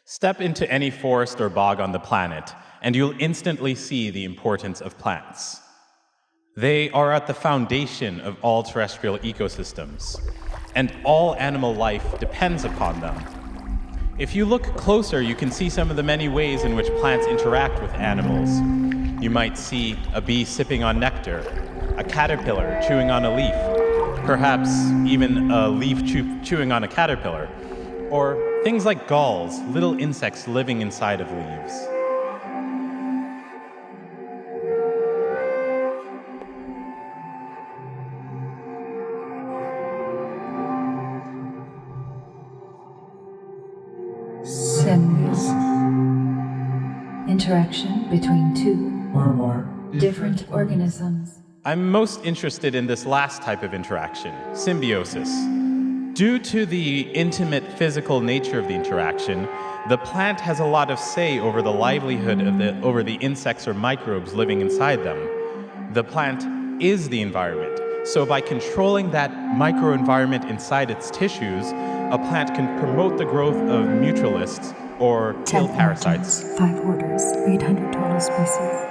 Step into any forest or bog on the planet, and you'll instantly see the importance of plants. They are at the foundation of all terrestrial ecosystems, and all animal life depends upon them. If you look closer, you can see some of the many ways in which plants interact with animals. You might see a bee sipping on nectar, a caterpillar chewing on a leaf, perhaps even a leaf chewing on a caterpillar, or things like galls, little insects living inside of leaves. Symbioses. Interaction between two or more different organisms. I'm most interested in this last type of interaction, symbiosis. Due to the intimate physical nature of the interaction, the plant has a lot of say over the livelihood of over the insects or microbes living inside them. The plant is the environment, so by controlling that microenvironment inside its tissues, a plant can promote the growth of mutualists or kill parasites. 5 orders, 800 total species.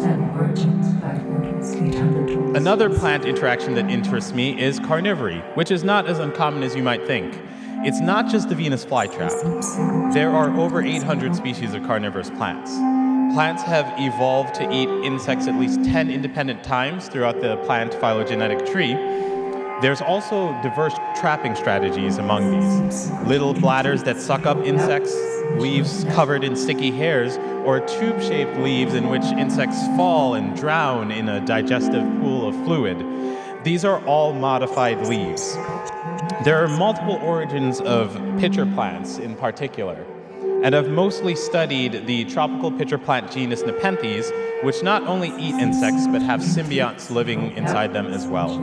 10 origins, 5 orders, 800 total Another plant interaction that interests me is carnivory, which is not as uncommon as you might think. It's not just the Venus flytrap. There are over 800 species of carnivorous plants. Plants have evolved to eat insects at least 10 independent times throughout the plant phylogenetic tree. There's also diverse trapping strategies among these. Little bladders that suck up insects, leaves covered in sticky hairs, or tube-shaped leaves in which insects fall and drown in a digestive pool of fluid. These are all modified leaves. There are multiple origins of pitcher plants in particular, and I've mostly studied the tropical pitcher plant genus Nepenthes, which not only eat insects but have symbionts living inside them as well.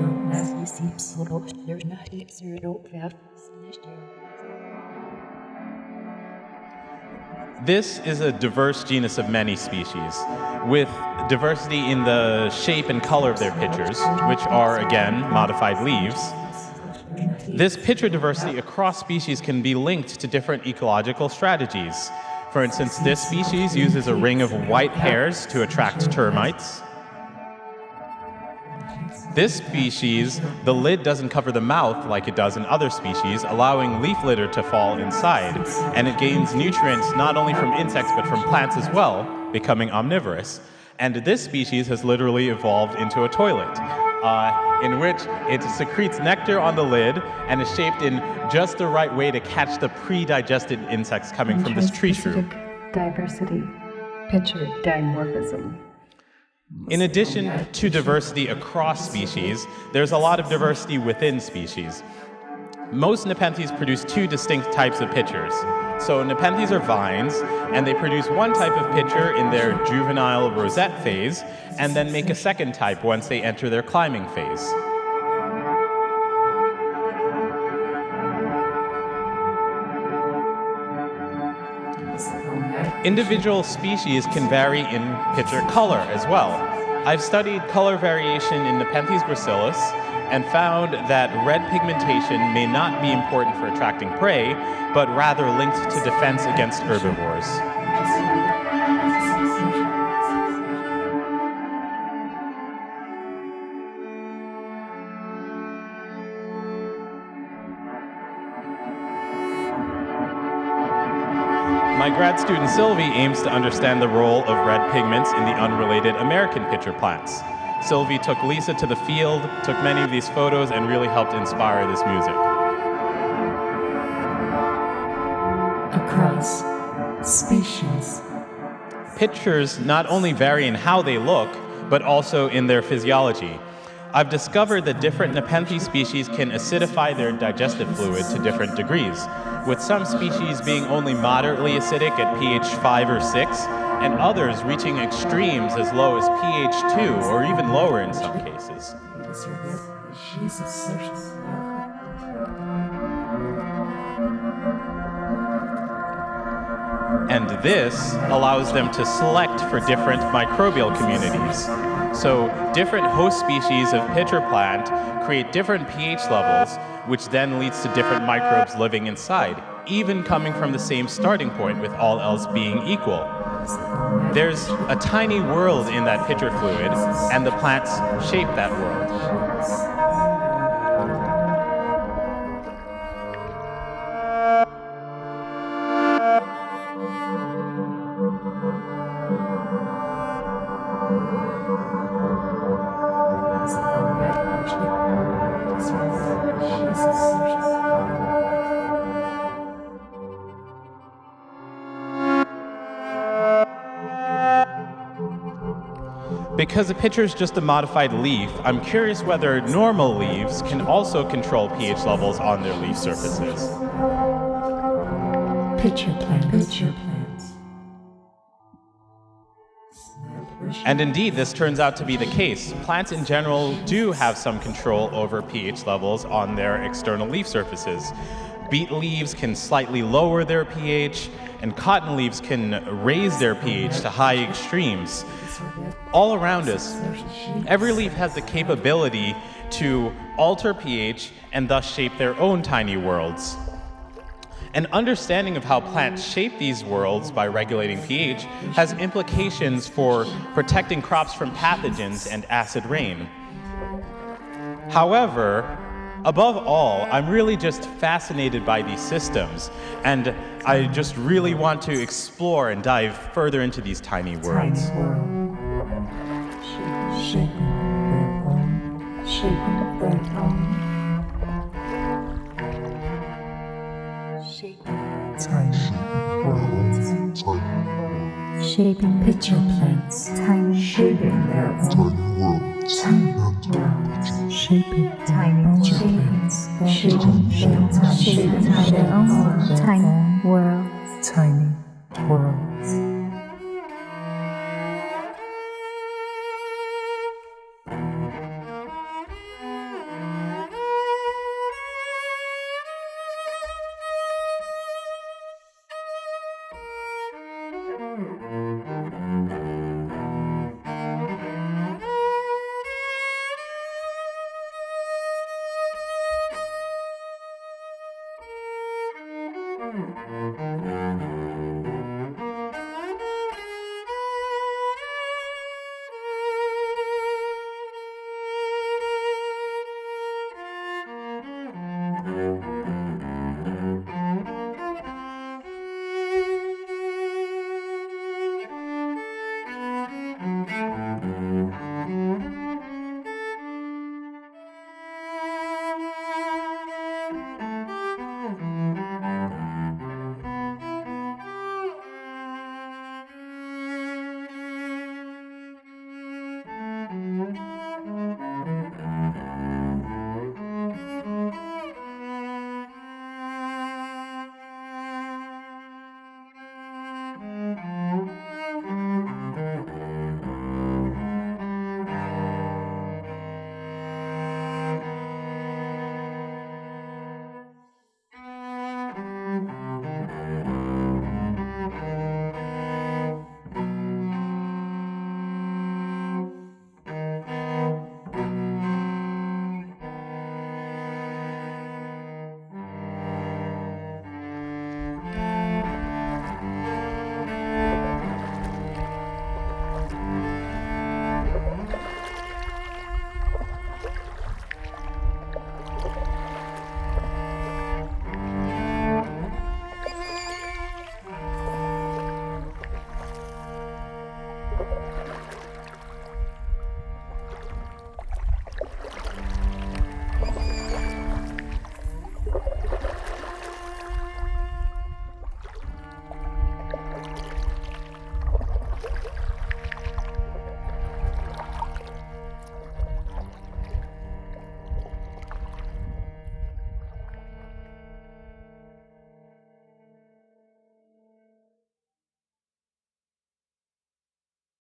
This is a diverse genus of many species, with diversity in the shape and color of their pitchers, which are, again, modified leaves. This pitcher diversity across species can be linked to different ecological strategies. For instance, this species uses a ring of white hairs to attract termites. This species, the lid doesn't cover the mouth like it does in other species, allowing leaf litter to fall inside, and it gains nutrients not only from insects but from plants as well, becoming omnivorous. And this species has literally evolved into a toilet, in which it secretes nectar on the lid and is shaped in just the right way to catch the pre-digested insects coming from this tree shrew. Diversity, pitcher dimorphism. In addition to diversity across species, there's a lot of diversity within species. Most Nepenthes produce 2 distinct types of pitchers. So Nepenthes are vines, and they produce one type of pitcher in their juvenile rosette phase, and then make a second type once they enter their climbing phase. Individual species can vary in pitcher color as well. I've studied color variation in Nepenthes gracilis and found that red pigmentation may not be important for attracting prey, but rather linked to defense against herbivores. My grad student Sylvie aims to understand the role of red pigments in the unrelated American pitcher plants. Sylvie took Lisa to the field, took many of these photos, and really helped inspire this music. Across species. Pitchers not only vary in how they look, but also in their physiology. I've discovered that different Nepenthes species can acidify their digestive fluid to different degrees, with some species being only moderately acidic at pH 5 or 6, and others reaching extremes as low as pH 2 or even lower in some cases. And this allows them to select for different microbial communities. So different host species of pitcher plant create different pH levels, which then leads to different microbes living inside, even coming from the same starting point with all else being equal. There's a tiny world in that pitcher fluid, and the plants shape that world. Because a pitcher is just a modified leaf, I'm curious whether normal leaves can also control pH levels on their leaf surfaces. Pitcher plants. And indeed, this turns out to be the case. Plants in general do have some control over pH levels on their external leaf surfaces. Beet leaves can slightly lower their pH, and cotton leaves can raise their pH to high extremes. All around us, every leaf has the capability to alter pH and thus shape their own tiny worlds. An understanding of how plants shape these worlds by regulating pH has implications for protecting crops from pathogens and acid rain. However, above all, I'm really just fascinated by these systems, and I just really want to explore and dive further into these tiny worlds. Shaping pitcher plants, tiny shaping their own tiny worlds, shaping tiny plants, shaping their own tiny worlds, tiny worlds.